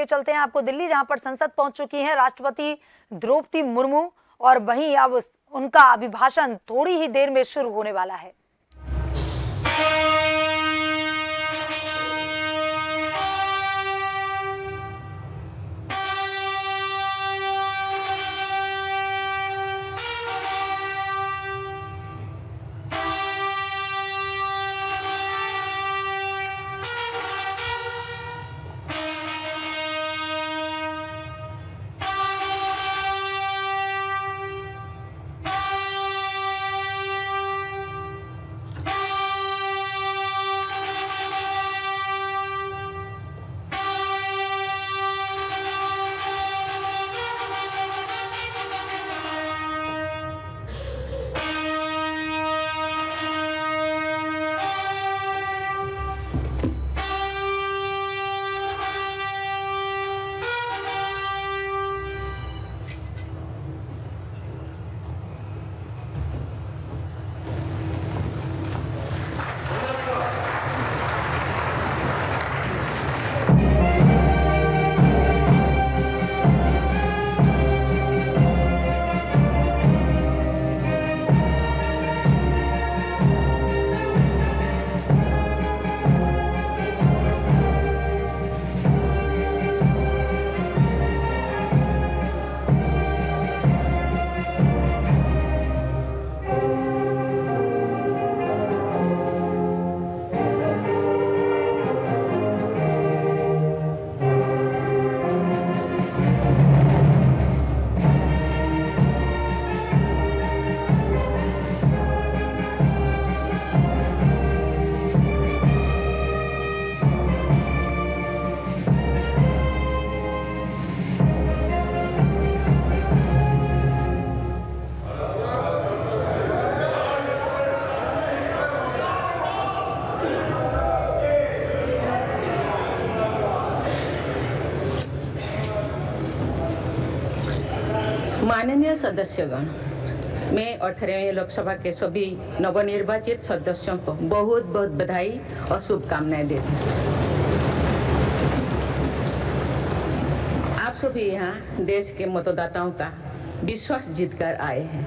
लिए चलते हैं आपको दिल्ली, जहां पर संसद पहुंच चुकी हैं राष्ट्रपति द्रौपदी मुर्मू और वहीं अब उनका अभिभाषण थोड़ी ही देर में शुरू होने वाला है। माननीय सदस्यगण, मैं 18वें लोकसभा के सभी नवनिर्वाचित सदस्यों को बहुत बहुत बधाई और शुभकामनाएं देती हूँ। आप सभी यहाँ देश के मतदाताओं का विश्वास जीतकर आए हैं।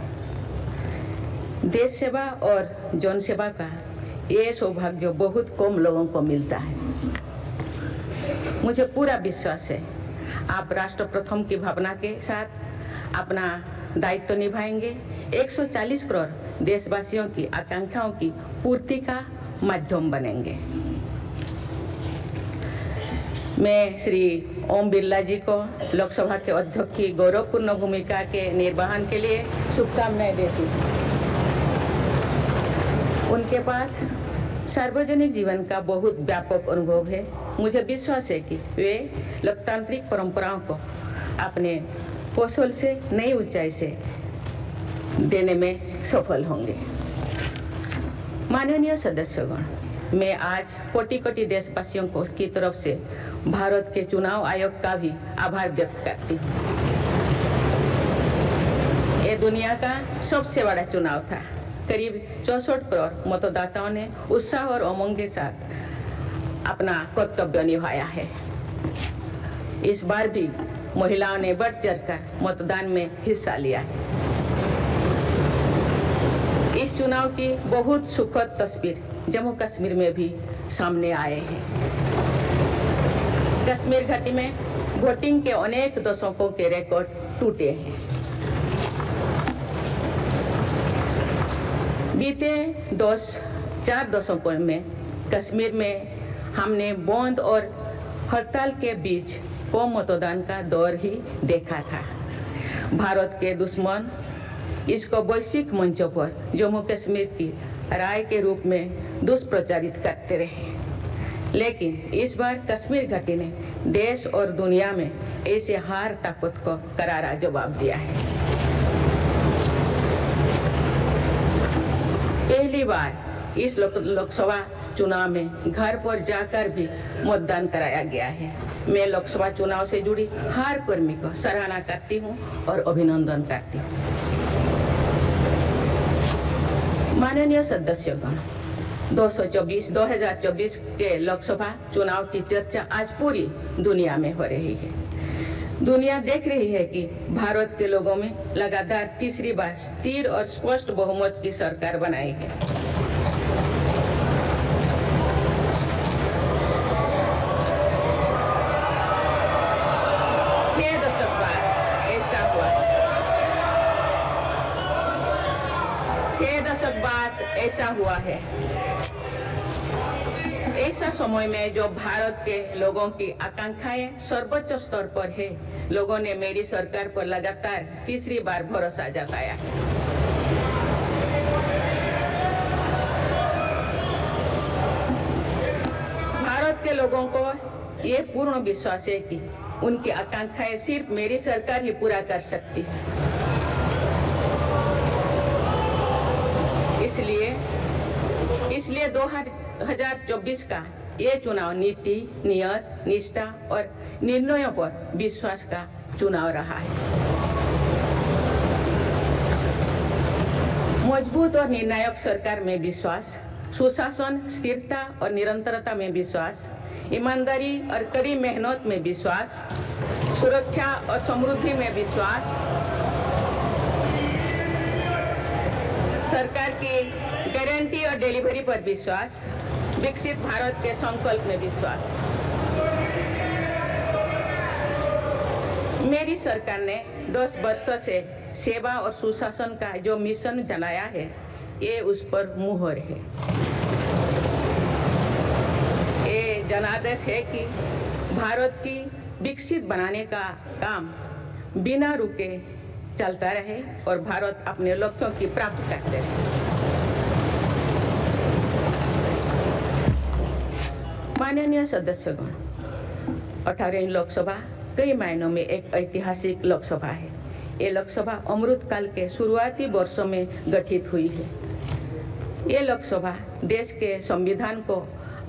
देश सेवा और जन सेवा का ये सौभाग्य बहुत कम लोगों को मिलता है। मुझे पूरा विश्वास है आप राष्ट्र प्रथम की भावना के साथ अपना दायित्व निभाएंगे, 140 करोड़ देशवासियों की आकांक्षाओं की पूर्ति का माध्यम बनेंगे। मैं श्री ओम बिरला जी को लोकसभा के अध्यक्ष की गौरवपूर्ण भूमिका के निर्वहन के लिए शुभकामनाएं देती हूँ। उनके पास सार्वजनिक जीवन का बहुत व्यापक अनुभव है। मुझे विश्वास है कि वे लोकतांत्रिक परंपराओं को अपने कौशल से नई ऊंचाई से देने में सफल होंगे। माननीय सदस्यगण, मैं आज कोटि कोटि देशवासियों को की तरफ से भारत के चुनाव आयोग का भी आभार व्यक्त करती हूँ। ये दुनिया का सबसे बड़ा चुनाव था। करीब 64 करोड़ मतदाताओं ने उत्साह और उमंग के साथ अपना कर्तव्य निभाया है। इस बार भी महिलाओं ने बढ़ चढ़कर मतदान में हिस्सा लिया है। इस चुनाव की बहुत सुखद तस्वीर जम्मू कश्मीर में भी सामने आए हैं। कश्मीर घाटी में वोटिंग के अनेक दशकों के रिकॉर्ड टूटे हैं। बीते 4 दशकों में कश्मीर में हमने बंद और हड़ताल के बीच कम मतदान का दौर ही देखा था। भारत के दुश्मन इसको वैश्विक मंचों पर जम्मू कश्मीर की राय के रूप में दुष्प्रचारित करते रहे, लेकिन इस बार कश्मीर घाटी ने देश और दुनिया में ऐसे हार ताकत को करारा जवाब दिया है। पहली बार इस लोकसभा चुनाव में घर पर जाकर भी मतदान कराया गया है। मैं लोकसभा चुनाव से जुड़ी हर कर्मी को सराहना करती हूं और अभिनंदन करती हूं। माननीय सदस्यगण, 2024 के लोकसभा चुनाव की चर्चा आज पूरी दुनिया में हो रही है। दुनिया देख रही है कि भारत के लोगों में लगातार तीसरी बार स्थिर और स्पष्ट बहुमत की सरकार बनाई है। छह दशक बाद ऐसा हुआ है। ऐसा समय में जो भारत के लोगों की आकांक्षाएं सर्वोच्च स्तर पर है, लोगों ने मेरी सरकार पर लगातार तीसरी बार भरोसा जताया है। भारत के लोगों को ये पूर्ण विश्वास है कि उनकी आकांक्षाएं सिर्फ मेरी सरकार ही पूरा कर सकती है। इसलिए 2024 का ये चुनाव नीति, नियत, निष्ठा और निर्णयों पर विश्वास का चुनाव रहा है। मजबूत और निर्णायक सरकार में विश्वास, सुशासन, स्थिरता और निरंतरता में विश्वास, ईमानदारी और कड़ी मेहनत में विश्वास, सुरक्षा और समृद्धि में विश्वास, सरकार की गारंटी और डिलीवरी पर विश्वास, विकसित भारत के संकल्प में विश्वास। मेरी सरकार ने 10 वर्षों से सेवा और सुशासन का जो मिशन चलाया है, ये उस पर मुहर है। ये जनादेश है कि भारत की विकसित बनाने का काम बिना रुके चलता रहे और भारत अपने लक्ष्यों की प्राप्ति करते रहे। माननीय सदस्यगण, 18वीं लोकसभा कई मायनों में एक ऐतिहासिक लोकसभा है। ये लोकसभा अमृतकाल के शुरुआती वर्षों में गठित हुई है। ये लोकसभा देश के संविधान को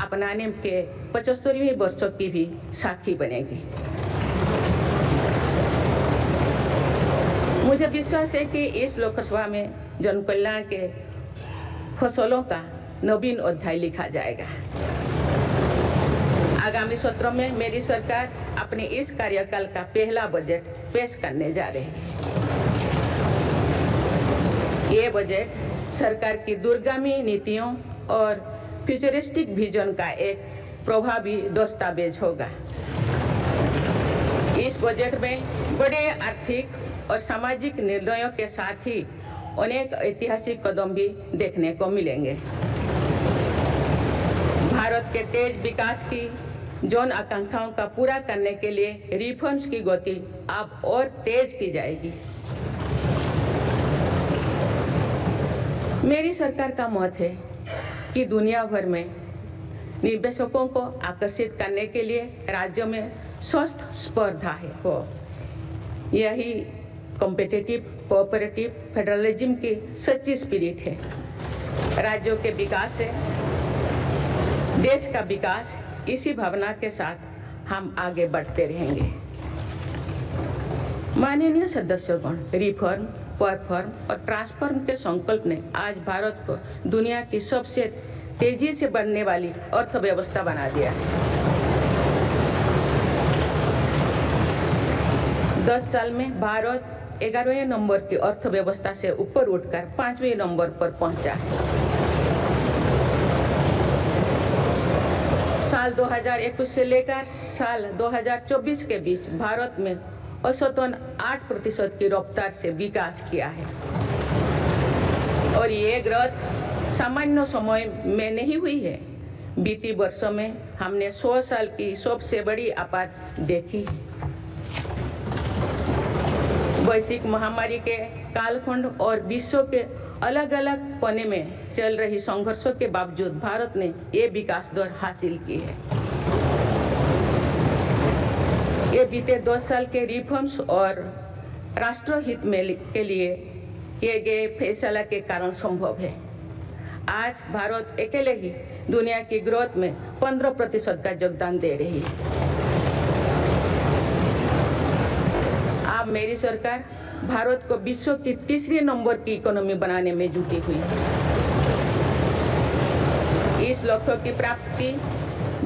अपनाने के 75वें वर्षों की भी साक्षी बनेगी। मुझे विश्वास है कि इस लोकसभा में जन कल्याण के फसलों का नवीन अध्याय लिखा जाएगा। आगामी सत्र में मेरी सरकार अपने इस कार्यकाल का पहला बजट पेश करने जा रही है। ये बजट सरकार की दूरगामी नीतियों और फ्यूचरिस्टिक विजन का एक प्रभावी दस्तावेज होगा। इस बजट में बड़े आर्थिक और सामाजिक निर्णयों के साथ ही अनेक ऐतिहासिक कदम भी देखने को मिलेंगे। भारत के तेज विकास की जन आकांक्षाओं का पूरा करने के लिए रिफॉर्म्स की गति अब और तेज की जाएगी। मेरी सरकार का मत है कि दुनिया भर में निवेशकों को आकर्षित करने के लिए राज्यों में स्वस्थ स्पर्धा हो। यही कॉम्पिटिटिव कोऑपरेटिव फेडरलिज्म की सच्ची स्पिरिट है। राज्यों के विकास से देश का विकास, इसी भावना के साथ हम आगे बढ़ते रहेंगे। माननीय सदस्यगण, रिफॉर्म, परफॉर्म और ट्रांसफॉर्म के संकल्प ने आज भारत को दुनिया की सबसे तेजी से बढ़ने वाली अर्थव्यवस्था बना दिया है। 10 साल में भारत 11वें नंबर की अर्थव्यवस्था से ऊपर उठकर 5वें नंबर पर पहुंचा है। साल 2021 से लेकर साल 2024 के बीच भारत में औसतन 8% की रफ्तार से विकास किया है और ये ग्रोथ सामान्य समय में नहीं हुई है। बीती वर्षों में हमने 100 साल की सबसे बड़ी आपात देखी। वैश्विक महामारी के कालखंड और विश्व के अलग अलग कोने में चल रही संघर्षों के बावजूद भारत ने ये विकास दर हासिल की है। ये बीते 2 साल के रिफॉर्म्स और राष्ट्रहित में के लिए किए गए फैसला के कारण संभव है। आज भारत अकेले ही दुनिया की ग्रोथ में 15% का योगदान दे रही है। अब मेरी सरकार भारत को विश्व की 3रे नंबर की इकोनॉमी बनाने में जुटी हुई है। इस लक्ष्य की प्राप्ति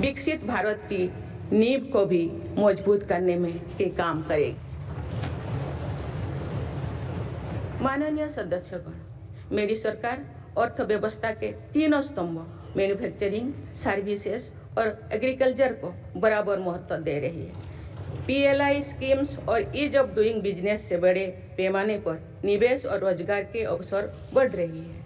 विकसित भारत की नींव को भी मजबूत करने में ही काम करेगी। माननीय सदस्यगण, मेरी सरकार अर्थव्यवस्था के तीनों स्तंभों मैन्युफैक्चरिंग, सर्विसेज और एग्रीकल्चर को बराबर महत्व दे रही है। PLI स्कीम्स और ईज ऑफ डूइंग बिजनेस से बड़े पैमाने पर निवेश और रोजगार के अवसर बढ़ रही है।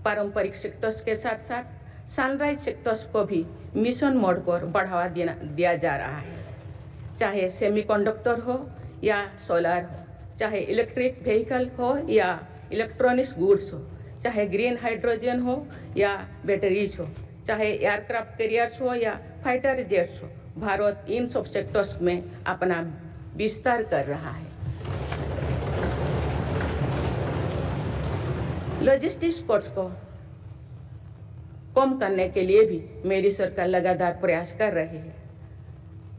पारंपरिक सेक्टर्स के साथ साथ सनराइज सेक्टर्स को भी मिशन मोड पर बढ़ावा दिया जा रहा है। चाहे सेमीकंडक्टर हो या सोलर हो, चाहे इलेक्ट्रिक व्हीकल हो या इलेक्ट्रॉनिक्स गुड्स हो, चाहे ग्रीन हाइड्रोजन हो या बैटरीज हो, चाहे एयरक्राफ्ट कैरियर्स हो या फाइटर जेट्स हो, भारत इन सब सेक्टर्स में अपना विस्तार कर रहा है। लॉजिस्टिक्स कॉस्ट को कम करने के लिए भी मेरी सरकार लगातार प्रयास कर रही है।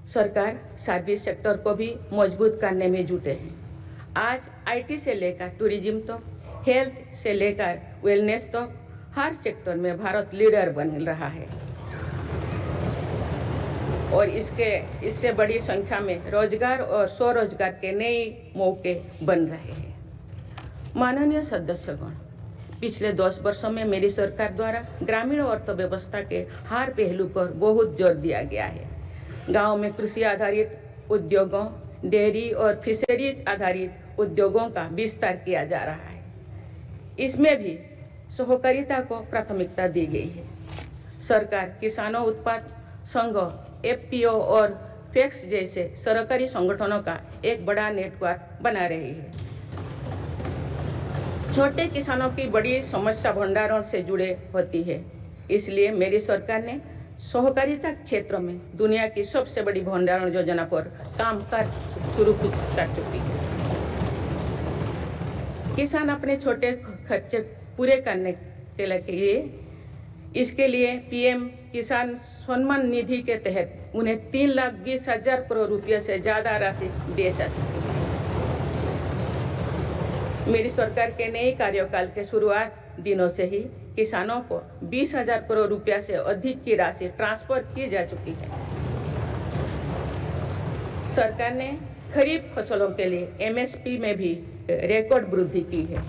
सरकार सर्विस सेक्टर को भी मजबूत करने में जुटे हैं। आज IT से लेकर टूरिज्म तक, हेल्थ से लेकर वेलनेस तक हर सेक्टर में भारत लीडर बन रहा है और इससे बड़ी संख्या में रोजगार और स्वरोजगार के नए मौके बन रहे हैं। माननीय सदस्यगण, पिछले 10 वर्षों में मेरी सरकार द्वारा ग्रामीण अर्थव्यवस्था के हर पहलू पर बहुत जोर दिया गया है। गांव में कृषि आधारित उद्योगों, डेयरी और फिशरीज आधारित उद्योगों का विस्तार किया जा रहा है। इसमें भी सहकारिता को प्राथमिकता दी गई है। सरकार किसानों उत्पाद संघ, FPO और FACTS जैसे सरकारी संगठनों का एक बड़ा नेटवर्क बना रही है। छोटे किसानों की बड़ी समस्या भंडारण से जुड़े होती है, इसलिए मेरी सरकार ने सहकारिता क्षेत्र में दुनिया की सबसे बड़ी भंडारण योजना पर काम शुरू कर चुकी है। किसान अपने छोटे खर्चे पूरे करने के लिए इसके लिए PM किसान सम्मान निधि के तहत उन्हें 3,20,000 करोड़ रुपये से ज़्यादा राशि दिए जाती है। मेरी सरकार के नए कार्यकाल के शुरुआत दिनों से ही किसानों को 20,000 करोड़ रुपया से अधिक की राशि ट्रांसफर की जा चुकी है। सरकार ने खरीफ फसलों के लिए MSP में भी रिकॉर्ड वृद्धि की है।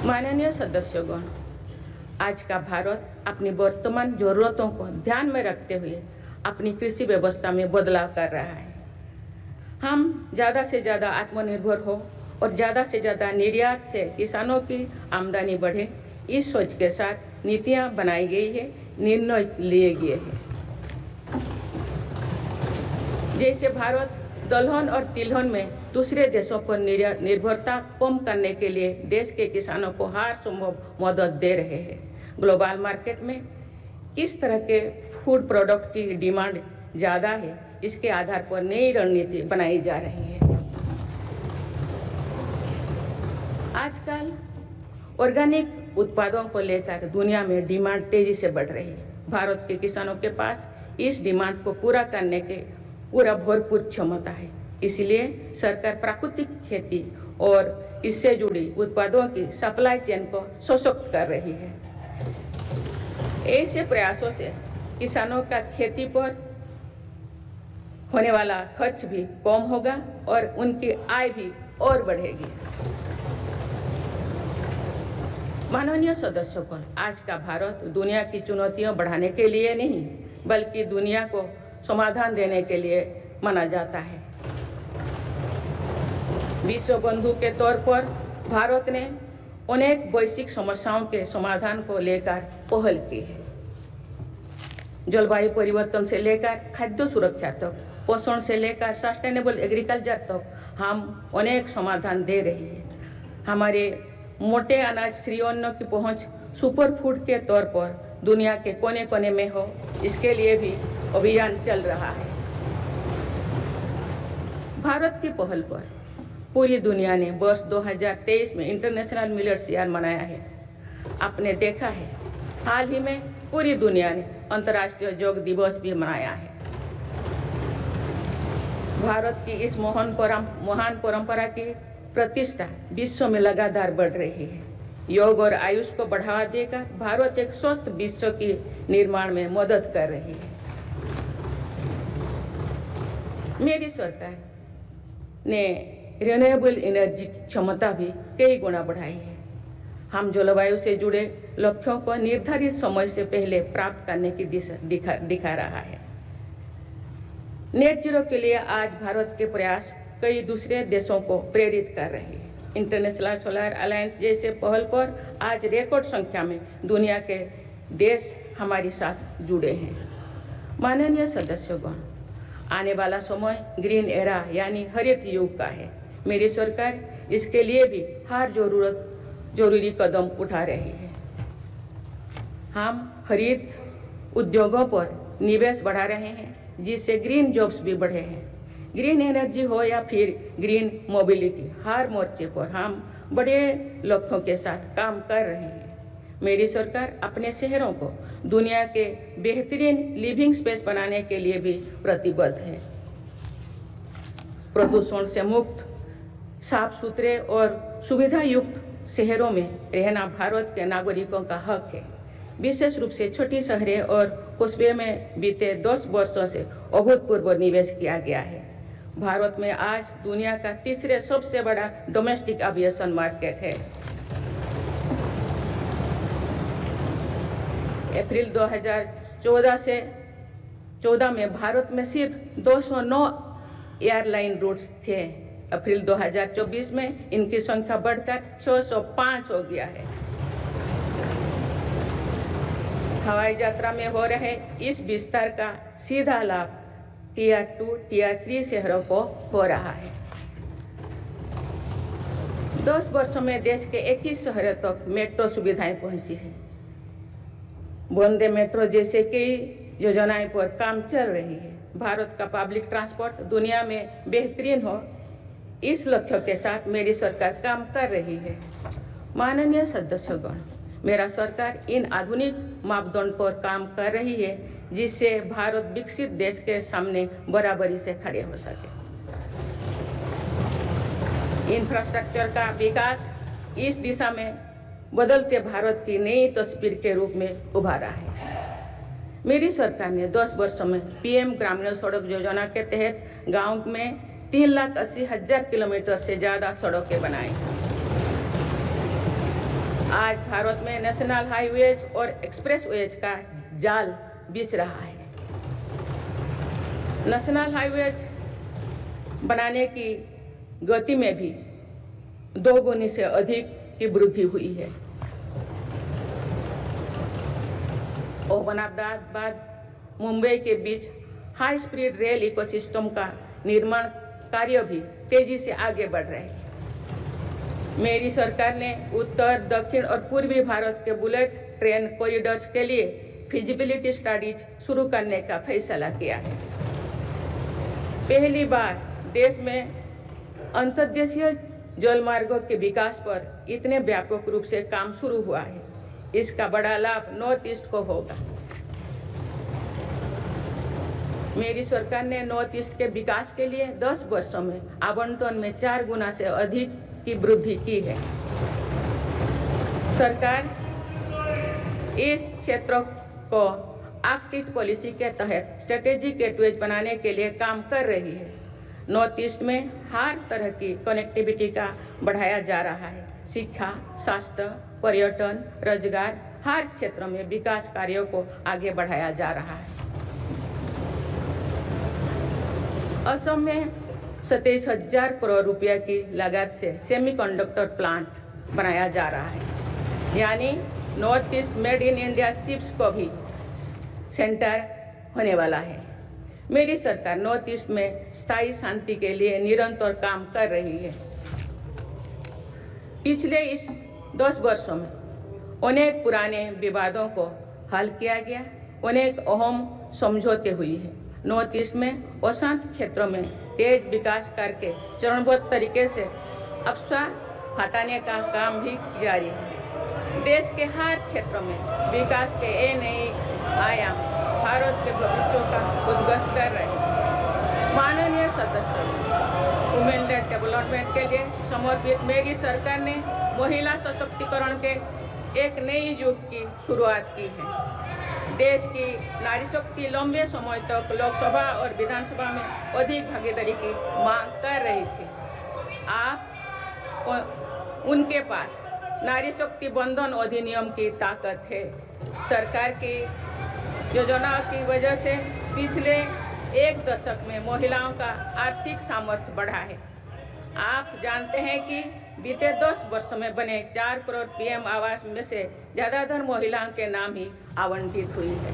माननीय सदस्यगण, आज का भारत अपनी वर्तमान जरूरतों को ध्यान में रखते हुए अपनी कृषि व्यवस्था में बदलाव कर रहा है। हम ज़्यादा से ज़्यादा आत्मनिर्भर हो और ज़्यादा से ज़्यादा निर्यात से किसानों की आमदनी बढ़े, इस सोच के साथ नीतियाँ बनाई गई है, निर्णय लिए गए हैं। जैसे भारत दलहन और तिलहन में दूसरे देशों पर निर्भरता कम करने के लिए देश के किसानों को हर संभव मदद दे रहे हैं। ग्लोबल मार्केट में किस तरह के फूड प्रोडक्ट की डिमांड ज़्यादा है, इसके आधार पर नई रणनीति बनाई जा रही है। आजकल ऑर्गेनिक उत्पादों को लेकर दुनिया में डिमांड तेजी से बढ़ रही है। भारत के किसानों के पास इस डिमांड को पूरा करने के भरपूर क्षमता है, इसलिए सरकार प्राकृतिक खेती और इससे जुड़ी उत्पादों की सप्लाई चेन को सशक्त कर रही है। ऐसे प्रयासों से किसानों का खेती पर होने वाला खर्च भी कम होगा और उनकी आय भी और बढ़ेगी। माननीय सदस्यगण, आज का भारत दुनिया की चुनौतियां बढ़ाने के लिए नहीं बल्कि दुनिया को समाधान देने के लिए माना जाता है। विश्व बंधु के तौर पर भारत ने अनेक वैश्विक समस्याओं के समाधान को लेकर पहल की है। जलवायु परिवर्तन से लेकर खाद्य सुरक्षा तक, पोषण से लेकर सस्टेनेबल एग्रीकल्चर तक हम अनेक समाधान दे रहे हैं। हमारे मोटे अनाज श्रीअन्न की पहुंच सुपर फूड के तौर पर दुनिया के कोने कोने में हो, इसके लिए भी अभियान चल रहा है। भारत की पहल पर पूरी दुनिया ने वर्ष 2023 में इंटरनेशनल मिलेट्स ईयर मनाया है। आपने देखा है हाल ही में पूरी दुनिया ने अंतर्राष्ट्रीय योग दिवस भी मनाया है। भारत की इस महान परंपरा की प्रतिष्ठा विश्व में लगातार बढ़ रही है। योग और आयुष को बढ़ावा देकर भारत एक स्वस्थ विश्व के निर्माण में मदद कर रही है। मेरी सरकार ने रिन्यूएबल एनर्जी की क्षमता भी कई गुना बढ़ाई है। हम जलवायु से जुड़े लक्ष्यों को निर्धारित समय से पहले प्राप्त करने की दिशा दिखा रहा है। नेट जीरो के लिए आज भारत के प्रयास कई दूसरे देशों को प्रेरित कर रहे हैं। इंटरनेशनल सोलर अलायंस जैसे पहल पर आज रिकॉर्ड संख्या में दुनिया के देश हमारे साथ जुड़े हैं। माननीय सदस्यगण, आने वाला समय ग्रीन एरा यानी हरित युग का है। मेरी सरकार इसके लिए भी हर जरूरी कदम उठा रही है। हम हरित उद्योगों पर निवेश बढ़ा रहे हैं, जिससे ग्रीन जॉब्स भी बढ़े हैं। ग्रीन एनर्जी हो या फिर ग्रीन मोबिलिटी, हर मोर्चे पर हम बड़े लक्ष्यों के साथ काम कर रहे हैं। मेरी सरकार अपने शहरों को दुनिया के बेहतरीन लिविंग स्पेस बनाने के लिए भी प्रतिबद्ध है। प्रदूषण से मुक्त, साफ सुथरे और सुविधा युक्त शहरों में रहना भारत के नागरिकों का हक है। विशेष रूप से छोटी शहरें और कस्बे में बीते 10 वर्षों से अभूतपूर्व निवेश किया गया है। भारत में आज दुनिया का तीसरे सबसे बड़ा डोमेस्टिक एविएशन मार्केट है। अप्रैल 2014 में भारत में सिर्फ 209 एयरलाइन रूट्स थे। अप्रैल 2024 में इनकी संख्या बढ़कर 605 हो गया है। हवाई यात्रा में हो रहे इस विस्तार का सीधा लाभ टियर 2, टियर 3 शहरों को हो रहा है। 10 वर्षों में देश के 21 शहरों तक मेट्रो सुविधाएं पहुंची है। वंदे मेट्रो जैसे कई योजनाएं पर काम चल रही है। भारत का पब्लिक ट्रांसपोर्ट दुनिया में बेहतरीन हो, इस लक्ष्य के साथ मेरी सरकार काम कर रही है। माननीय सदस्यगण, मेरा सरकार इन आधुनिक मापदंड पर काम कर रही है, जिससे भारत विकसित देश के सामने बराबरी से खड़े हो सके। इंफ्रास्ट्रक्चर का विकास इस दिशा में बदलते भारत की नई तस्वीर के रूप में उभारा है। मेरी सरकार ने 10 वर्षों में पीएम ग्रामीण सड़क योजना के तहत गांव में 3,80,000 किलोमीटर से ज़्यादा सड़कें बनाई। आज भारत में नेशनल हाईवेज और एक्सप्रेसवेज का जाल बिछ रहा है। नेशनल हाईवेज बनाने की गति में भी 2 गुनी से अधिक की वृद्धि हुई है। अहमदाबाद मुंबई के बीच हाई स्पीड रेल इकोसिस्टम का निर्माण कार्य भी तेजी से आगे बढ़ रहे हैं। मेरी सरकार ने उत्तर, दक्षिण और पूर्वी भारत के बुलेट ट्रेन कॉरिडोर्स के लिए फिजिबिलिटी स्टडीज शुरू करने का फैसला किया है। पहली बार देश में अंतर्देशीय जलमार्गों के विकास पर इतने व्यापक रूप से काम शुरू हुआ है। इसका बड़ा लाभ नॉर्थ ईस्ट को होगा। मेरी सरकार ने नॉर्थ ईस्ट के विकास के लिए 10 वर्षों में आवंटन में 4 गुना से अधिक की वृद्धि की है। सरकार इस क्षेत्र को एक्ट पॉलिसी के तहत स्ट्रेटेजिक गेटवेज बनाने के लिए काम कर रही है। नॉर्थ ईस्ट में हर तरह की कनेक्टिविटी का बढ़ाया जा रहा है। शिक्षा, स्वास्थ्य, पर्यटन, रोजगार, हर क्षेत्र में विकास कार्यों को आगे बढ़ाया जा रहा है। असम में 27,000 करोड़ रुपया की लागत से सेमीकंडक्टर प्लांट बनाया जा रहा है। यानी north east made in India chips को भी सेंटर होने वाला है। मेरी सरकार नॉर्थ ईस्ट में स्थायी शांति के लिए निरंतर काम कर रही है। पिछले इस 10 वर्षों में अनेक पुराने विवादों को हल किया गया, अनेक अहम समझौते हुई है। नॉर्थ ईस्ट में अशांत क्षेत्रों में तेज विकास करके चरणबद्ध तरीके से अफवाह हटाने का काम भी जारी है। देश के हर क्षेत्र में विकास के ये नए आयाम भारत के भविष्य का उद्घोष कर रहे हैं। माननीय सदस्य, वुमेन लेड डेवलपमेंट के लिए समर्पित मेरी सरकार ने महिला सशक्तिकरण के एक नई युग की शुरुआत की है। देश की नारी शक्ति लंबे समय तक लोकसभा और विधानसभा में अधिक भागीदारी की मांग कर रही थी। आप उनके पास नारी शक्ति बंधन अधिनियम की ताकत है। सरकार की योजनाओं की वजह से पिछले एक दशक में महिलाओं का आर्थिक सामर्थ्य बढ़ा है। आप जानते हैं कि बीते 10 वर्ष में बने 4 करोड़ पीएम आवास में से ज़्यादातर महिलाओं के नाम ही आवंटित हुई है।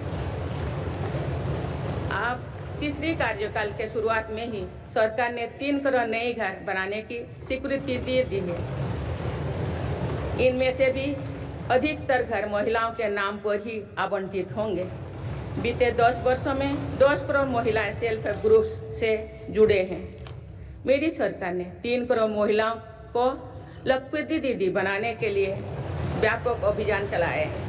आप तीसरी कार्यकाल के शुरुआत में ही सरकार ने 3 करोड़ नए घर बनाने की स्वीकृति दे दी है। इनमें से भी अधिकतर घर महिलाओं के नाम पर ही आवंटित होंगे। बीते 10 वर्षों में 10 करोड़ महिलाएं सेल्फ हेल्प ग्रुप्स से जुड़े हैं। मेरी सरकार ने 3 करोड़ महिलाओं को लखपति दीदी बनाने के लिए व्यापक अभियान चलाए हैं।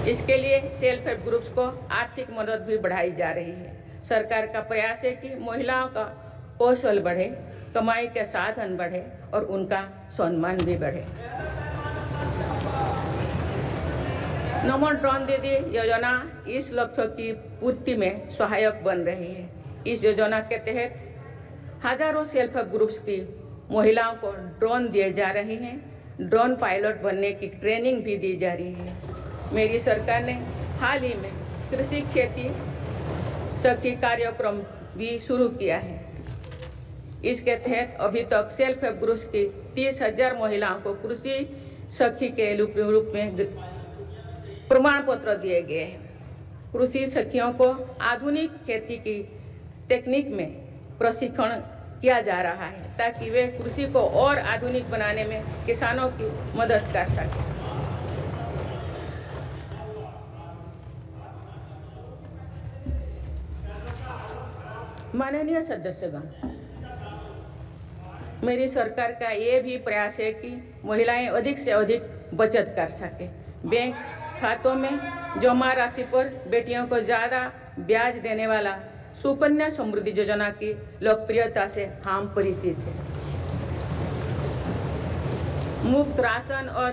इसके लिए सेल्फ हेल्प ग्रुप्स को आर्थिक मदद भी बढ़ाई जा रही है। सरकार का प्रयास है कि महिलाओं का कौशल बढ़े, कमाई के साधन बढ़े और उनका सम्मान भी बढ़े। नमो ड्रोन दीदी योजना इस लक्ष्य की पूर्ति में सहायक बन रही है। इस योजना के तहत हजारों सेल्फ हेल्प ग्रुप्स की महिलाओं को ड्रोन दिए जा रहे हैं। ड्रोन पायलट बनने की ट्रेनिंग भी दी जा रही है। मेरी सरकार ने हाल ही में कृषि खेती सखी कार्यक्रम भी शुरू किया है। इसके तहत अभी तक सेल्फ हेल्प ग्रुप्स की 30,000 महिलाओं को कृषि सखी के रूप में प्रमाण पत्र दिए गए हैं। कृषि सखियों को आधुनिक खेती की तकनीक में प्रशिक्षण किया जा रहा है ताकि वे कृषि को और आधुनिक बनाने में किसानों की मदद कर सकें। माननीय सदस्यगण, मेरी सरकार का ये भी प्रयास है कि महिलाएं अधिक से अधिक बचत कर सके। बैंक खातों में जमा राशि पर बेटियों को ज़्यादा ब्याज देने वाला सुकन्या समृद्धि योजना की लोकप्रियता से हम परिचित हैं। मुफ्त राशन और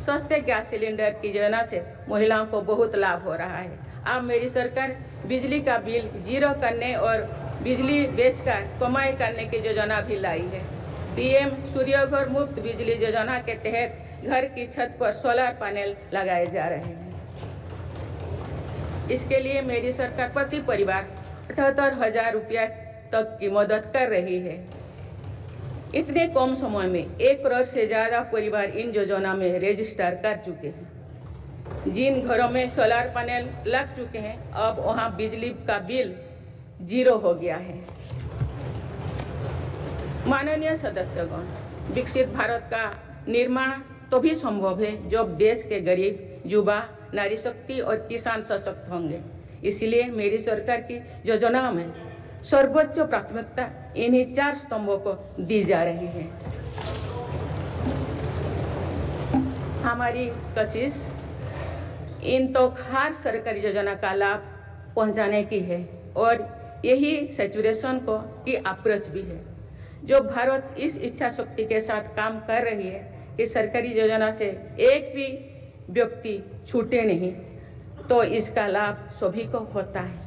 सस्ते गैस सिलेंडर की योजना से महिलाओं को बहुत लाभ हो रहा है। अब मेरी सरकार बिजली का बिल जीरो करने और बिजली बेचकर कमाई करने की योजना भी लाई है। पीएम सूर्यघर मुफ्त बिजली योजना के तहत घर की छत पर सोलर पैनल लगाए जा रहे हैं। इसके लिए मेरी सरकार प्रति परिवार 78,000 रुपया तक की मदद कर रही है। इतने कम समय में 1 करोड़ से ज़्यादा परिवार इन योजना में रजिस्टर कर चुके हैं। जिन घरों में सोलर पैनल लग चुके हैं, अब वहां बिजली का बिल जीरो हो गया है। माननीय सदस्यगण, विकसित भारत का निर्माण तभी संभव है जब देश के गरीब, युवा, नारी शक्ति और किसान सशक्त होंगे। इसलिए मेरी सरकार की योजनाओं में सर्वोच्च प्राथमिकता इन्हीं 4 स्तंभों को दी जा रही है। हमारी कोशिश इन तो हर सरकारी योजना का लाभ पहुंचाने की है और यही सैचुरेशन को की अप्रोच भी है। जो भारत इस इच्छा शक्ति के साथ काम कर रही है कि सरकारी योजना से एक भी व्यक्ति छूटे नहीं, तो इसका लाभ सभी को होता है।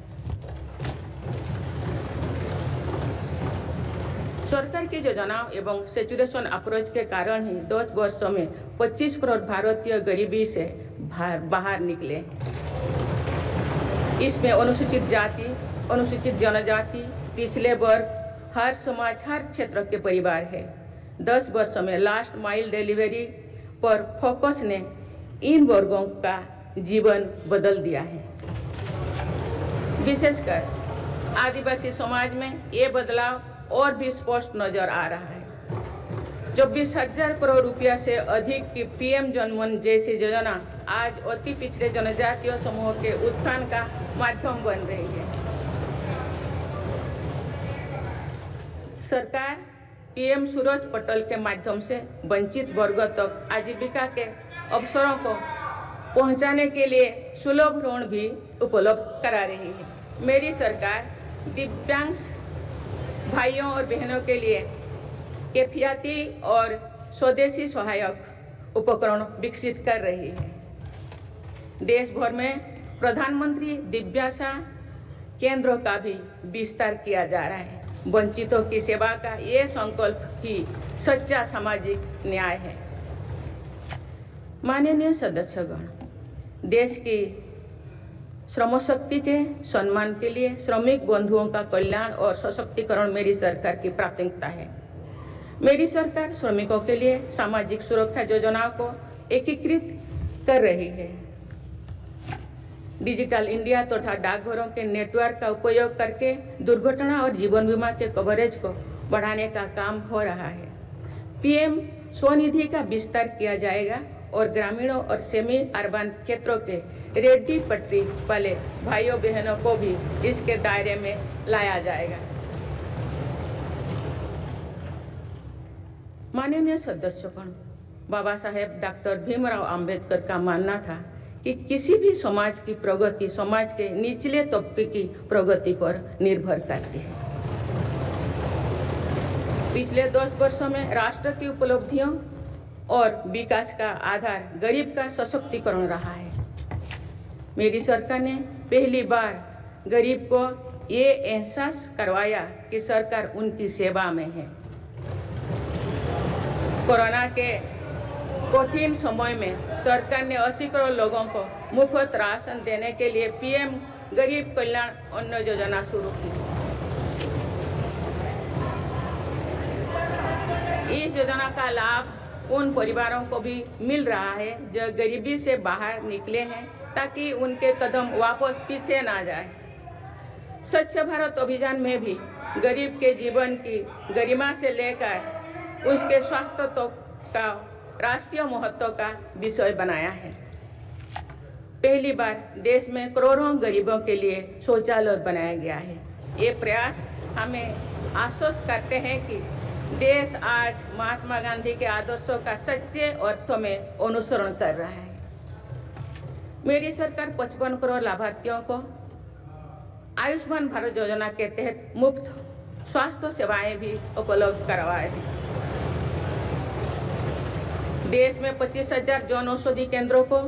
सरकार की योजनाओं एवं सैचुरेशन अप्रोच के कारण ही 10 वर्षों में 25 करोड़ भारतीय गरीबी से बाहर निकले। इसमें अनुसूचित जाति, अनुसूचित जनजाति, पिछले वर्ग, हर समाज, हर क्षेत्र के परिवार है। 10 वर्षों में लास्ट माइल डिलीवरी पर फोकस ने इन वर्गों का जीवन बदल दिया है। विशेषकर आदिवासी समाज में ये बदलाव और भी स्पष्ट नजर आ रहा है। 24,000 करोड़ रुपया से अधिक की पीएम जनमन जैसी योजना आज अति पिछड़े जनजातीय समूह के उत्थान का माध्यम बन रही है। सरकार पीएम सूरज पटल के माध्यम से वंचित वर्गों तक आजीविका के अवसरों को पहुंचाने के लिए सुलभ ऋण भी उपलब्ध करा रही है। मेरी सरकार दिव्यांग भाइयों और बहनों के लिए किफायती और स्वदेशी सहायक उपकरण विकसित कर रही है। देश भर में प्रधानमंत्री दिव्यासा केंद्रों का भी विस्तार किया जा रहा है। वंचितों की सेवा का ये संकल्प ही सच्चा सामाजिक न्याय है। माननीय सदस्यगण, देश की श्रम शक्ति के सम्मान के लिए श्रमिक बंधुओं का कल्याण और सशक्तिकरण मेरी सरकार की प्राथमिकता है। मेरी सरकार श्रमिकों के लिए सामाजिक सुरक्षा योजनाओं को एकीकृत कर रही है। डिजिटल इंडिया तथा डाकघरों के नेटवर्क का उपयोग करके दुर्घटना और जीवन बीमा के कवरेज को बढ़ाने का काम हो रहा है। पीएम स्वनिधि का विस्तार किया जाएगा और ग्रामीणों और सेमी अर्बन क्षेत्रों के रेहड़ी पटरी वाले भाइयों बहनों को भी इसके दायरे में लाया जाएगा। माननीय सदस्यगण, बाबा साहेब डॉक्टर भीमराव अंबेडकर का मानना था कि किसी भी समाज की प्रगति समाज के निचले तबके की प्रगति पर निर्भर करती है। पिछले 10 वर्षों में राष्ट्र की उपलब्धियों और विकास का आधार गरीब का सशक्तिकरण रहा है। मेरी सरकार ने पहली बार गरीब को ये एहसास करवाया कि सरकार उनकी सेवा में है। कोरोना के कठिन समय में सरकार ने 80 करोड़ लोगों को मुफ्त राशन देने के लिए पीएम गरीब कल्याण अन्न योजना शुरू की। इस योजना का लाभ उन परिवारों को भी मिल रहा है जो गरीबी से बाहर निकले हैं, ताकि उनके कदम वापस पीछे ना जाए। स्वच्छ भारत अभियान में भी गरीब के जीवन की गरिमा से लेकर उसके स्वास्थ्य तक का राष्ट्रीय महत्व का विषय बनाया है। पहली बार देश में करोड़ों गरीबों के लिए शौचालय बनाया गया है। ये प्रयास हमें आश्वस्त करते हैं कि देश आज महात्मा गांधी के आदर्शों का सच्चे अर्थों में अनुसरण कर रहा है। मेरी सरकार 55 करोड़ लाभार्थियों को आयुष्मान भारत योजना के तहत मुफ्त स्वास्थ्य सेवाएं भी उपलब्ध करवाए हैं। देश में 25,000 जन औषधि केंद्रों को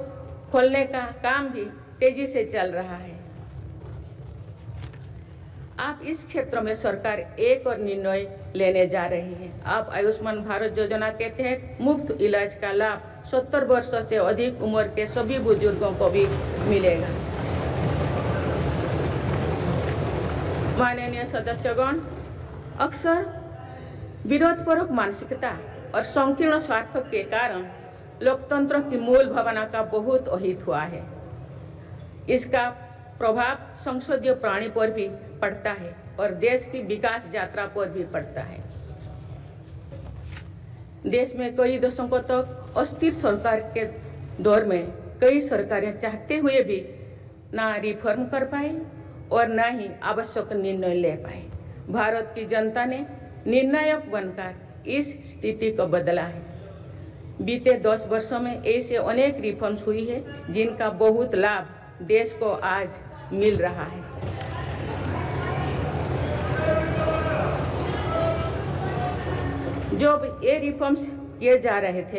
खोलने का काम भी तेजी से चल रहा है। आप इस क्षेत्र में सरकार एक और निर्णय लेने जा रही है। आप आयुष्मान भारत योजना के तहत मुफ्त इलाज का लाभ 70 वर्ष से अधिक उम्र के सभी बुजुर्गों को भी मिलेगा। माननीय सदस्यगण, अक्सर विरोधपूर्वक मानसिकता और संकीर्ण स्वार्थ के कारण लोकतंत्र की मूल भावना का बहुत अहित हुआ है। इसका प्रभाव संसदीय प्रणाली पर भी पड़ता है और देश की विकास यात्रा पर भी पड़ता है। देश में कई दशकों तक अस्थिर सरकार के दौर में कई सरकारें चाहते हुए भी ना रिफॉर्म कर पाई और ना ही आवश्यक निर्णय ले पाए। भारत की जनता ने निर्णायक बनकर इस स्थिति को बदला है। बीते 10 वर्षों में ऐसे अनेक रिफॉर्म्स हुई है जिनका बहुत लाभ देश को आज मिल रहा है। जब ये रिफॉर्म्स किए जा रहे थे